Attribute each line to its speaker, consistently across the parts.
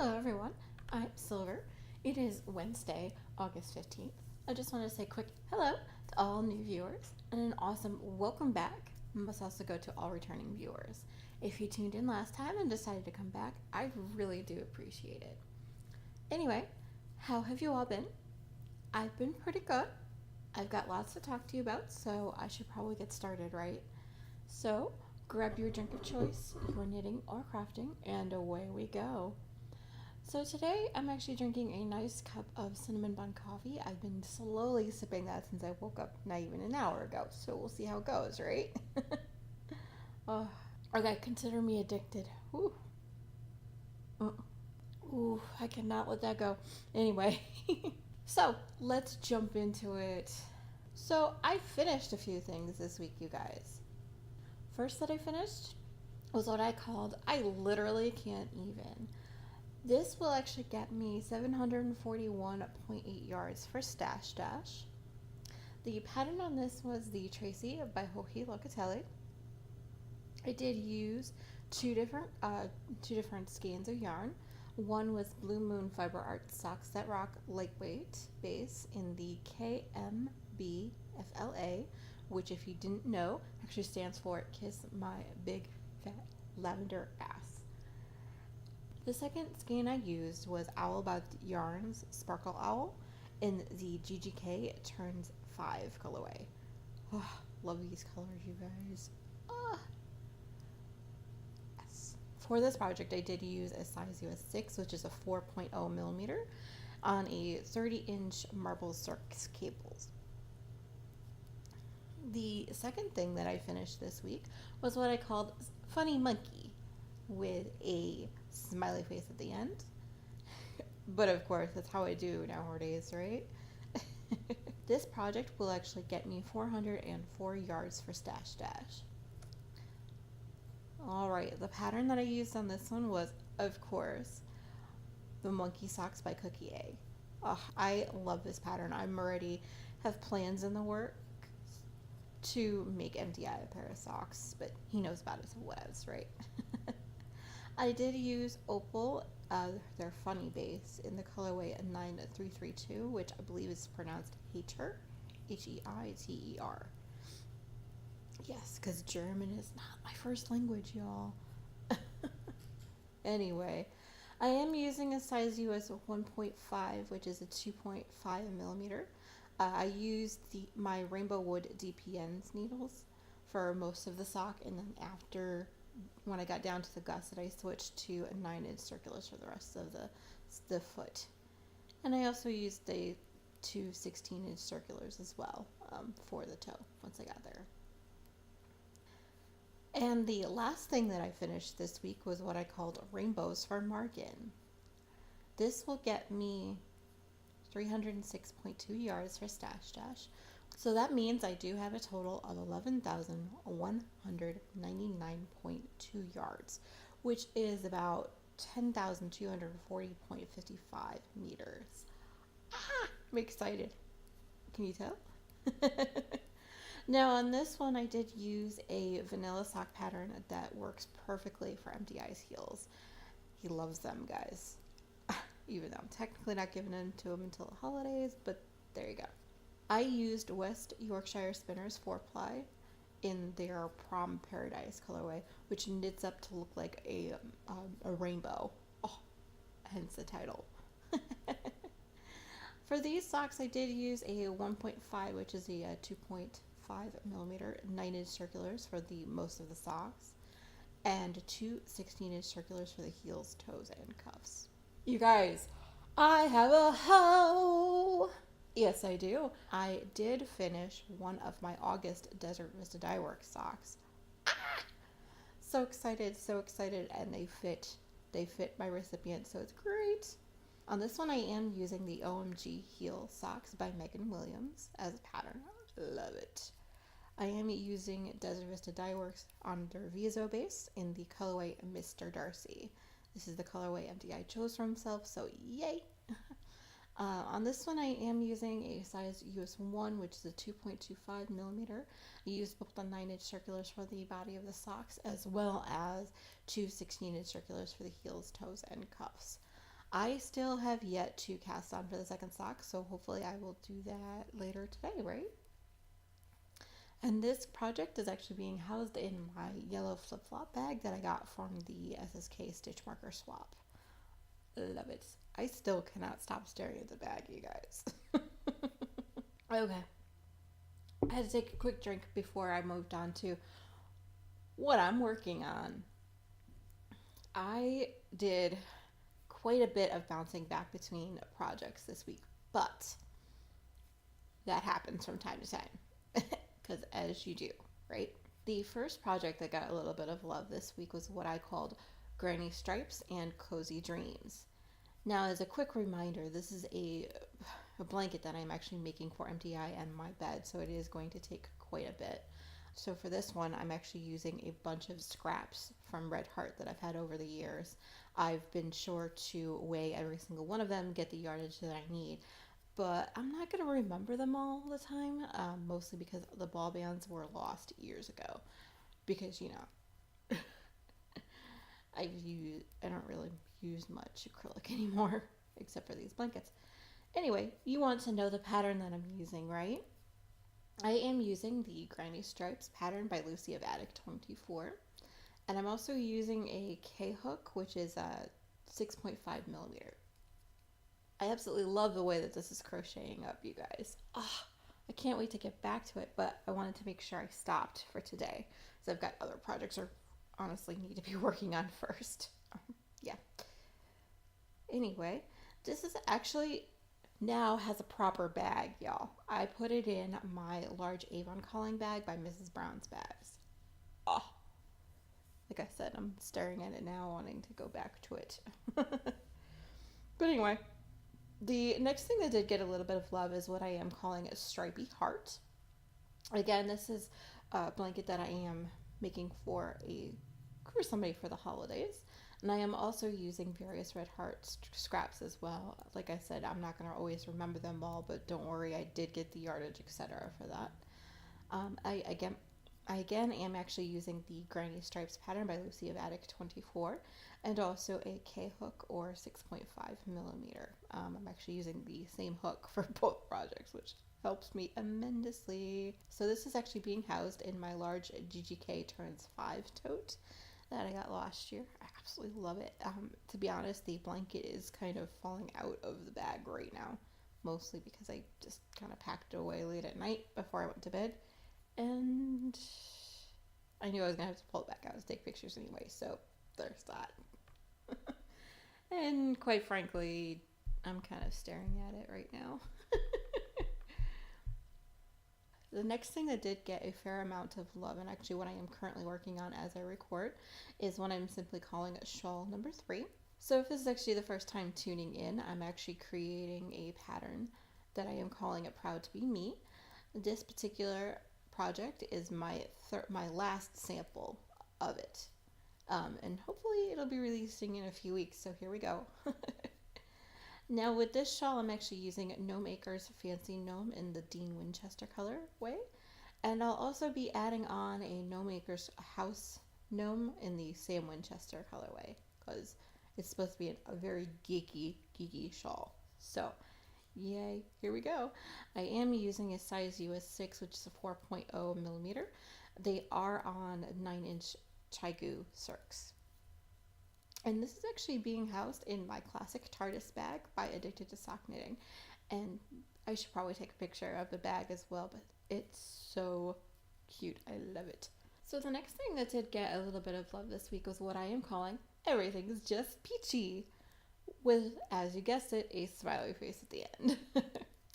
Speaker 1: Hello everyone, I'm Silver. It is Wednesday, August 15th. I just want to say a quick hello to all new viewers and an awesome welcome back must also go to all returning viewers. If you tuned in last time and decided to come back, I really do appreciate it. Anyway, how have you all been? I've been pretty good. I've got lots to talk to you about, so I should probably get started, right? So, grab your drink of choice, your knitting or crafting, and away we go. So today I'm actually drinking a nice cup of cinnamon bun coffee. I've been slowly sipping that since I woke up not even an hour ago, so we'll see how it goes, right? Oh, okay, consider me addicted. Ooh. Ooh, I cannot let that go. Anyway, so let's jump into it. So I finished a few things this week, you guys. First that I finished was what I called I literally can't even. This will actually get me 741.8 yards for Stash Dash. The pattern on this was the Tracy by Joji Locatelli. I did use two different skeins of yarn. One was Blue Moon Fiber Art Socks That Rock Lightweight base in the KMBFLA, which if you didn't know actually stands for Kiss My Big Fat Lavender Ass. The second skein I used was Owl by Yarns Sparkle Owl in the GGK Turns 5 colorway. Oh, love these colors, you guys. Yes. For this project, I did use a size US 6, which is a 4.0 millimeter, on a 30-inch marble circus cables. The second thing that I finished this week was what I called Funny Monkey, with a smiley face at the end. But of course, that's how I do nowadays, right? This project will actually get me 404 yards for Stash Dash. Alright, the pattern that I used on this one was, of course, the Monkey Socks by Cookie A. Oh, I love this pattern. I'm already have plans in the work to make MDI a pair of socks, but he knows about it, so whatevs, right? I did use Opal, their funny base, in the colorway 9332, which I believe is pronounced Heiter, Heiter. Yes, because German is not my first language, y'all. Anyway, I am using a size US 1.5, which is a 2.5 millimeter. I used my Rainbow Wood DPNs needles for most of the sock, and then after, when I got down to the gusset, I switched to a 9-inch circulars for the rest of the foot. And I also used two 16-inch circulars as well for the toe once I got there. And the last thing that I finished this week was what I called Rainbows for Margin. This will get me 306.2 yards for Stash Dash. So that means I do have a total of 11,199.2 yards, which is about 10,240.55 meters. I'm excited. Can you tell? Now on this one I did use a vanilla sock pattern that works perfectly for MDI's heels. He loves them, guys. Even though I'm technically not giving them to him until the holidays, but there you go. I used West Yorkshire Spinners 4-ply in their Prom Paradise colorway, which knits up to look like a rainbow. Oh, hence the title. For these socks, I did use a 1.5, which is a 2.5 millimeter 9-inch circulars for the most of the socks, and two 16-inch circulars for the heels, toes, and cuffs. You guys, I have a hoe! Yes, I do. I did finish one of my August Desert Vista Dye Works socks. So excited, and they fit my recipient, so it's great. On this one, I am using the OMG Heel Socks by Megan Williams as a pattern. Love it. I am using Desert Vista Dye Works on their Viso base in the colorway Mr. Darcy. This is the colorway MDI chose for himself, so yay! On this one, I am using a size US 1, which is a 2.25 millimeter. I used both the 9-inch circulars for the body of the socks, as well as two 16-inch circulars for the heels, toes, and cuffs. I still have yet to cast on for the second sock, so hopefully I will do that later today, right? And this project is actually being housed in my yellow flip-flop bag that I got from the SSK stitch marker swap. Love it. I still cannot stop staring at the bag, you guys. Okay. I had to take a quick drink before I moved on to what I'm working on. I did quite a bit of bouncing back between projects this week, but that happens from time to time. Because as you do, right? The first project that got a little bit of love this week was what I called Granny Stripes and Cozy Dreams. Now, as a quick reminder, this is a blanket that I'm actually making for MTI and my bed, so it is going to take quite a bit. So for this one, I'm actually using a bunch of scraps from Red Heart that I've had over the years. I've been sure to weigh every single one of them, get the yardage that I need, but I'm not going to remember them all the time, mostly because the ball bands were lost years ago. Because, I don't really use much acrylic anymore, except for these blankets. Anyway, you want to know the pattern that I'm using, right? I am using the Granny Stripes pattern by Lucy of Attic 24. And I'm also using a K-hook, which is a 6.5 millimeter. I absolutely love the way that this is crocheting up, you guys. I can't wait to get back to it, but I wanted to make sure I stopped for today, because I've got other projects I honestly need to be working on first. Yeah. Anyway, this is actually now has a proper bag, y'all. I put it in my large Avon calling bag by Mrs. Brown's Bags. Oh, like I said, I'm staring at it now, wanting to go back to it. But anyway, the next thing that did get a little bit of love is what I am calling a stripy heart. Again, this is a blanket that I am making for somebody for the holidays. And I am also using various Red Heart scraps as well. Like I said, I'm not going to always remember them all, but don't worry, I did get the yardage, etc. for that. I again am actually using the Granny Stripes pattern by Lucy of Attic 24, and also a K-hook or 6.5 millimeter. I'm actually using the same hook for both projects, which helps me immensely. So this is actually being housed in my large GGK Turns 5 tote that I got last year. I absolutely love it. To be honest, the blanket is kind of falling out of the bag right now, mostly because I just kind of packed it away late at night before I went to bed, and I knew I was going to have to pull it back out to take pictures anyway, so there's that. And quite frankly, I'm kind of staring at it right now. The next thing that did get a fair amount of love, and actually what I am currently working on as I record, is what I'm simply calling shawl number 3. So if this is actually the first time tuning in, I'm actually creating a pattern that I am calling it Proud to Be Me. This particular project is my last sample of it. And hopefully it'll be releasing in a few weeks, so here we go. Now with this shawl, I'm actually using Gnome Acres Fancy Gnome in the Dean Winchester colorway. And I'll also be adding on a Gnome Acres House Gnome in the Sam Winchester colorway, because it's supposed to be a very geeky shawl. So, yay, here we go. I am using a size US 6, which is a 4.0 millimeter. They are on 9-inch Chaigu circs. And this is actually being housed in my classic TARDIS bag by Addicted to Sock Knitting. And I should probably take a picture of the bag as well, but it's so cute. I love it. So the next thing that did get a little bit of love this week was what I am calling Everything's Just Peachy, with, as you guessed it, a smiley face at the end.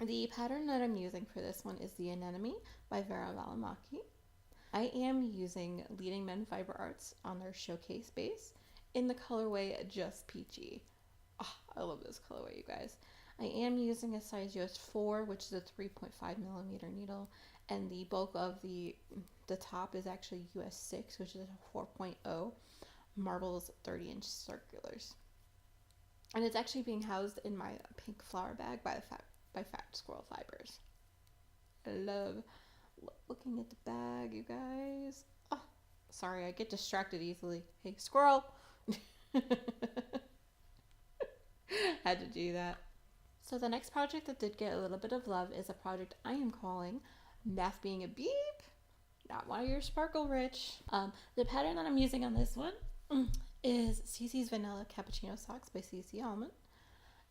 Speaker 1: The pattern that I'm using for this one is the Anemone by Vera Valimaki. I am using Leading Men Fiber Arts on their showcase base in the colorway Just Peachy. Oh, I love this colorway, you guys. I am using a size US 4, which is a 3.5 millimeter needle, and the bulk of the top is actually US 6, which is a 4.0 marbles 30-inch circulars. And it's actually being housed in my pink flower bag by Fat Squirrel Fibers. I love looking at the bag, you guys. Oh, sorry, I get distracted easily. Hey, squirrel! Had to do that. So the next project that did get a little bit of love is a project I am calling Math Being a Beep, not while you're sparkle rich. The pattern that I'm using on this one is Cece's Vanilla Cappuccino Socks by Cece Almond.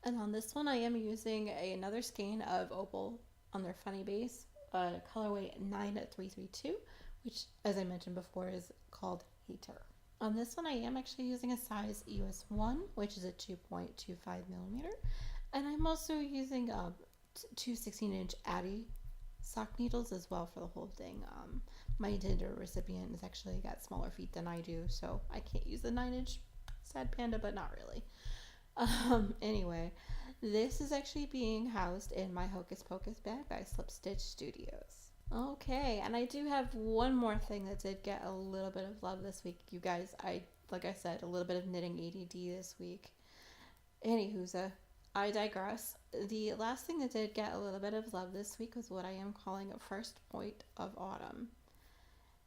Speaker 1: And on this one I am using another skein of Opal on their Funny Base, colorway 9332, which as I mentioned before is called Hater. On this one I am actually using a size US 1, which is a 2.25 millimeter. And I'm also using two 16-inch Addy sock needles as well for the whole thing. My intended recipient has actually got smaller feet than I do, so I can't use the 9-inch sad panda, but not really. Anyway, this is actually being housed in my Hocus Pocus bag by Slip Stitch Studios. Okay, and I do have one more thing that did get a little bit of love this week, you guys. Like I said, a little bit of knitting ADD this week. Anywho's I digress. The last thing that did get a little bit of love this week was what I am calling a first point of autumn.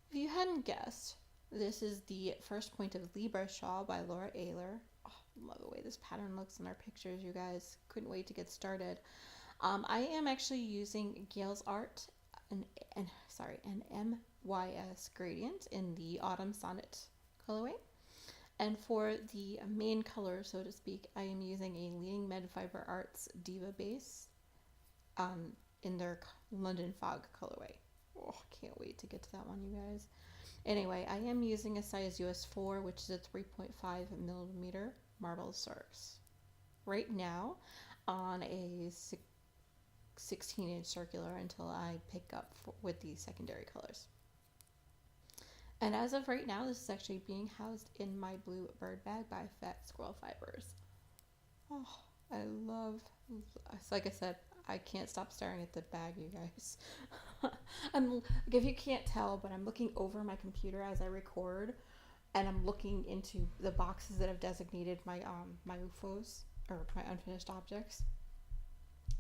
Speaker 1: If you hadn't guessed, this is the first point of Libra shawl by Laura Ayler. Oh, love the way this pattern looks in our pictures, you guys. Couldn't wait to get started. I am actually using Gail's Art an MYS gradient in the Autumn Sonnet colorway. And for the main color, so to speak, I am using a Leading Med Fiber Arts Diva base in their London Fog colorway. Oh, can't wait to get to that one, you guys. Anyway, I am using a size US 4, which is a 3.5 millimeter marble source. Right now, on a 16-inch circular until I pick up with the secondary colors. And as of right now, this is actually being housed in my blue bird bag by Fat Squirrel Fibers. Oh, I love, like I said, I can't stop staring at the bag, you guys. If you can't tell, but I'm looking over my computer as I record, and I'm looking into the boxes that have designated my UFOs, or my unfinished objects.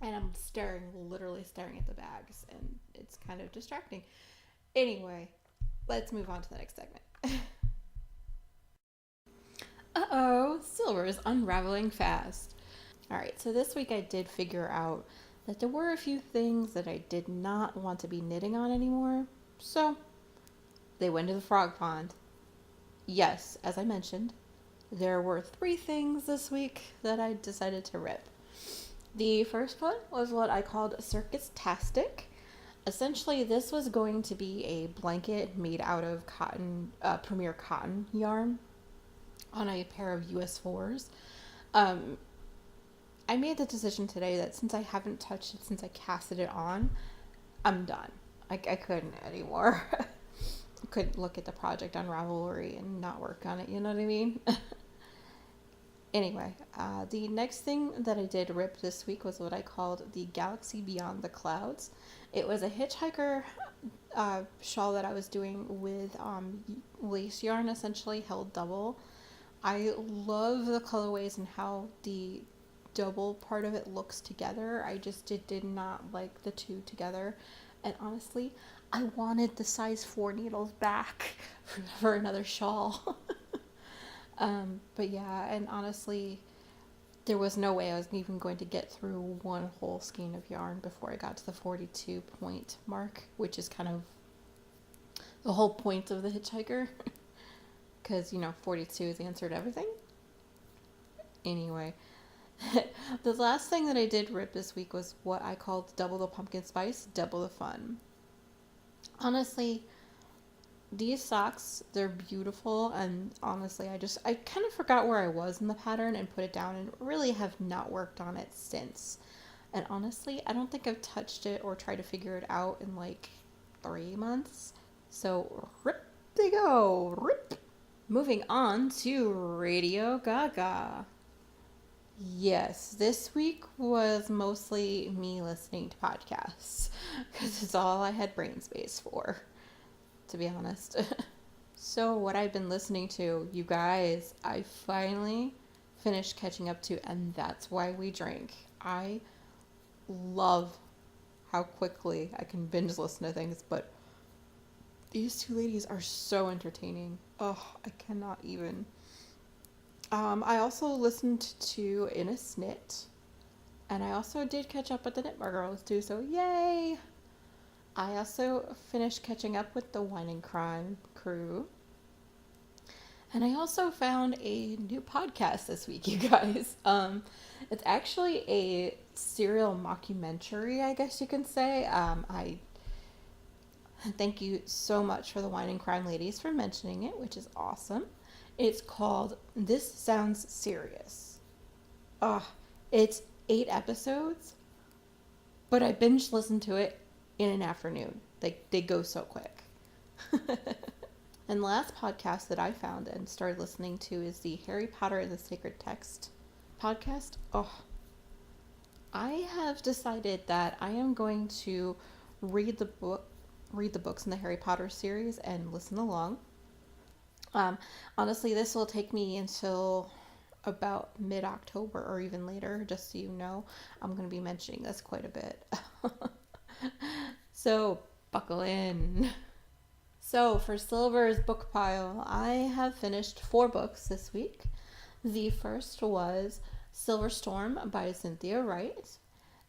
Speaker 1: And I'm literally staring at the bags, and it's kind of distracting. Anyway, let's move on to the next segment. Uh-oh, silver is unraveling fast. Alright, so this week I did figure out that there were a few things that I did not want to be knitting on anymore. So, they went to the frog pond. Yes, as I mentioned, there were 3 things this week that I decided to rip. The first one was what I called Circus-tastic. Essentially, this was going to be a blanket made out of cotton, Premier cotton yarn on a pair of US 4s. I made the decision today that since I haven't touched it since I casted it on, I'm done. I couldn't anymore. I couldn't look at the project on Ravelry and not work on it, you know what I mean? Anyway, the next thing that I did rip this week was what I called the Galaxy Beyond the Clouds. It was a hitchhiker shawl that I was doing with lace yarn, essentially held double. I love the colorways and how the double part of it looks together. I just did not like the two together. And honestly, I wanted the size 4 needles back for another shawl. But yeah, and honestly, there was no way I was even going to get through one whole skein of yarn before I got to the 42 point mark, which is kind of the whole point of the hitchhiker. Because, 42 is the answer to everything. Anyway, the last thing that I did rip this week was what I called double the pumpkin spice, double the fun. Honestly, these socks, they're beautiful, and honestly, I kind of forgot where I was in the pattern and put it down and really have not worked on it since. And honestly, I don't think I've touched it or tried to figure it out in like 3 months. So, rip they go, rip! Moving on to Radio Gaga. Yes, this week was mostly me listening to podcasts, because it's all I had brain space for, to be honest. So what I've been listening to, you guys, I finally finished catching up to And That's Why We Drink. I love how quickly I can binge listen to things, but these two ladies are so entertaining. Oh, I cannot even. I also listened to In a Snit, and I also did catch up with the Knitbar Girls too, so yay! I also finished catching up with the Wine and Crime crew. And I also found a new podcast this week, you guys. It's actually a serial mockumentary, I guess you can say. I thank you so much for the Wine and Crime ladies for mentioning it, which is awesome. It's called This Sounds Serious. It's 8 episodes, but I binge listened to it in an afternoon. They go so quick. And the last podcast that I found and started listening to is the Harry Potter and the Sacred Text podcast. I have decided that I am going to read the books in the Harry Potter series and listen along. Honestly, this will take me until about mid-October or even later, just so you know. I'm going to be mentioning this quite a bit. So, buckle in. So, for Silver's book pile, I have finished 4 books this week. The first was Silver Storm by Cynthia Wright.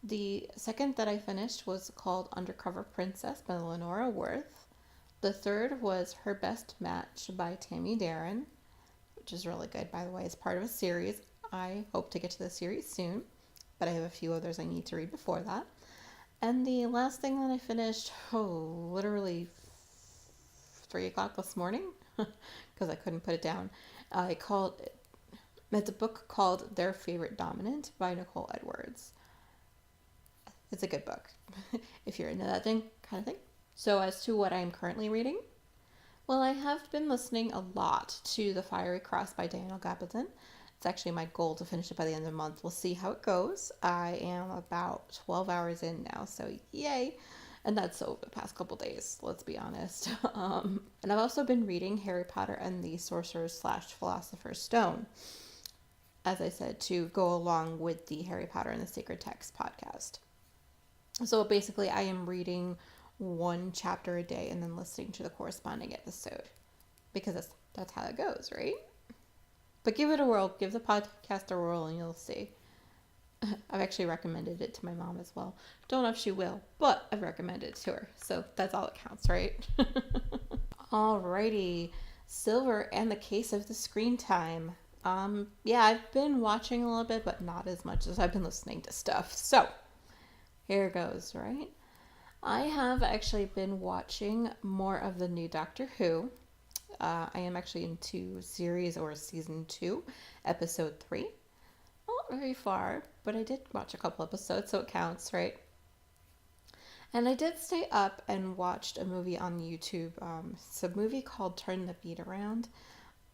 Speaker 1: The second that I finished was called Undercover Princess by Lenora Worth. The third was Her Best Match by Tammy Darren, which is really good, by the way. It's part of a series. I hope to get to the series soon, but I have a few others I need to read before that. And the last thing that I finished, literally 3 o'clock this morning, because I couldn't put it down. It's a book called Their Favorite Dominant by Nicole Edwards. It's a good book, if you're into that kind of thing. So as to what I'm currently reading, well, I have been listening a lot to The Fiery Cross by Daniel Gabaldon. It's actually my goal to finish it by the end of the month. We'll see how it goes. I am about 12 hours in now, so yay. And that's over the past couple days, let's be honest. And I've also been reading Harry Potter and the Sorcerer's / Philosopher's Stone, as I said, to go along with the Harry Potter and the Sacred Text podcast. So basically, I am reading 1 chapter a day and then listening to the corresponding episode, because that's how it goes, right? But give it a whirl, give the podcast a whirl, and you'll see. I've actually recommended it to my mom as well. Don't know if she will, but I've recommended it to her. So that's all that counts, right? Alrighty. Silver and the Case of the Screen Time. Yeah, I've been watching a little bit, but not as much as I've been listening to stuff. So, here goes, right? I have actually been watching more of the new Doctor Who. I am actually into series or season 2, episode 3. Not very far, but I did watch a couple episodes, so it counts, right? And I did stay up and watched a movie on YouTube. It's a movie called Turn the Beat Around.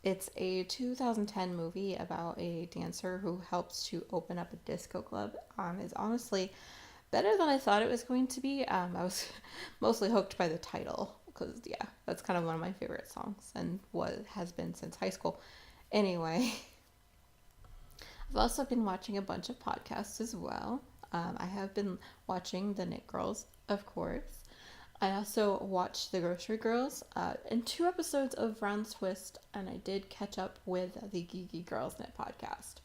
Speaker 1: It's a 2010 movie about a dancer who helps to open up a disco club. It's honestly better than I thought it was going to be. I was mostly hooked by the title, because, yeah, that's kind of one of my favorite songs and what has been since high school. Anyway, I've also been watching a bunch of podcasts as well. I have been watching The Knit Girls, of course. I also watched The Grocery Girls and 2 episodes of Round Twist, and I did catch up with the Geeky Girls Knit podcast,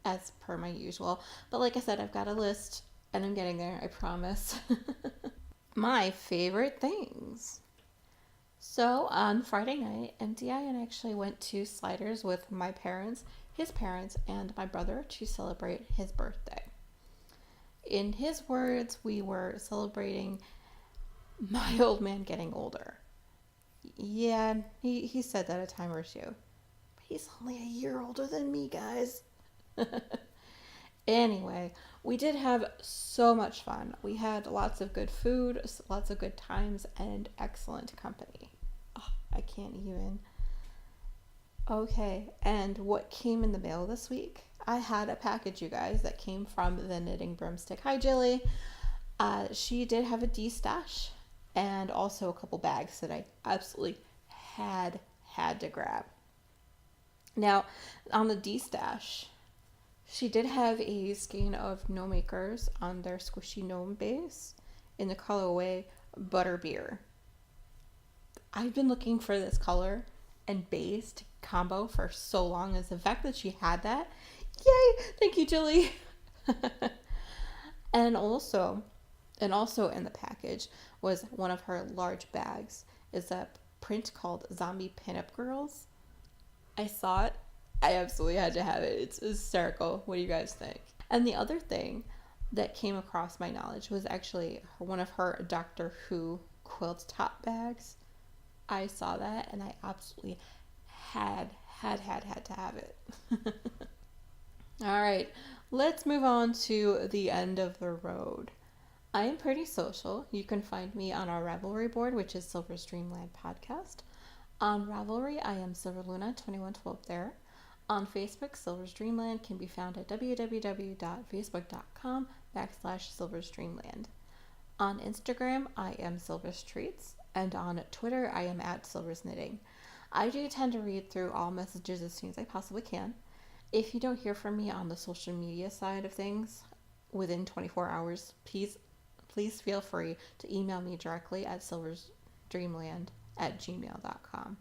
Speaker 1: as per my usual. But like I said, I've got a list, and I'm getting there, I promise. My favorite things. So on Friday night, MDI and I actually went to Sliders with my parents, his parents, and my brother to celebrate his birthday. In his words, we were celebrating my old man getting older. Yeah, he said that a time or two. But he's only a year older than me, guys. Anyway, we did have so much fun. We had lots of good food, lots of good times, and excellent company. Oh, I can't even. Okay, and what came in the mail this week? I had a package, you guys, that came from the Knitting Broomstick. Hi, Jilly. She did have a D-stash and also a couple bags that I absolutely had to grab. Now, on the D-stash, she did have a skein of No Makers on their squishy gnome base in the colorway Butterbeer. I've been looking for this color and base to combo for so long is the fact that she had that. Yay! Thank you, Julie. and also, and also in the package was one of her large bags. Is a print called Zombie Pinup Girls. I saw it. I absolutely had to have it. It's hysterical. What do you guys think? And the other thing that came across my knowledge was actually one of her Doctor Who quilt top bags. I saw that and I absolutely had to have it. All right, let's move on to the end of the road. I am pretty social. You can find me on our Ravelry board, which is Silver's Dreamland Podcast. On Ravelry, I am SilverLuna2112 there. On Facebook, Silver's Dreamland can be found at www.facebook.com/Silver's Dreamland. On Instagram, I am Silver's Treats, and on Twitter, I am at Silver's Knitting. I do tend to read through all messages as soon as I possibly can. If you don't hear from me on the social media side of things within 24 hours, please feel free to email me directly at silversdreamland@gmail.com.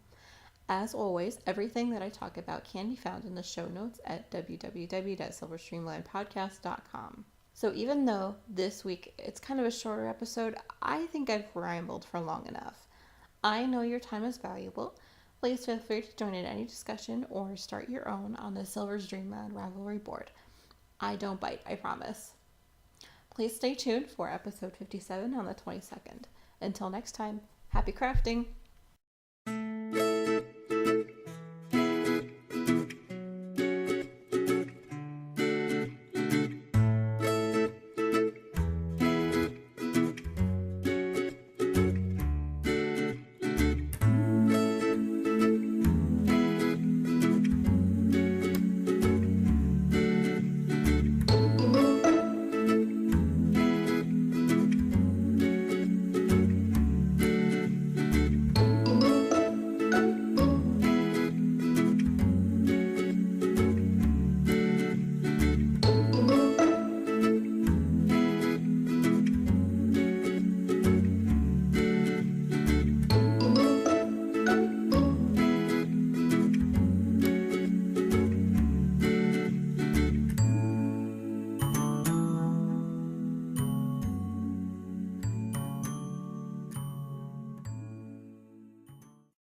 Speaker 1: As always, everything that I talk about can be found in the show notes at www.silversdreamlandpodcast.com. So even though this week it's kind of a shorter episode, I think I've rambled for long enough. I know your time is valuable. Please feel free to join in any discussion or start your own on the Silver's Dreamland Ravelry board. I don't bite, I promise. Please stay tuned for episode 57 on the 22nd. Until next time, happy crafting!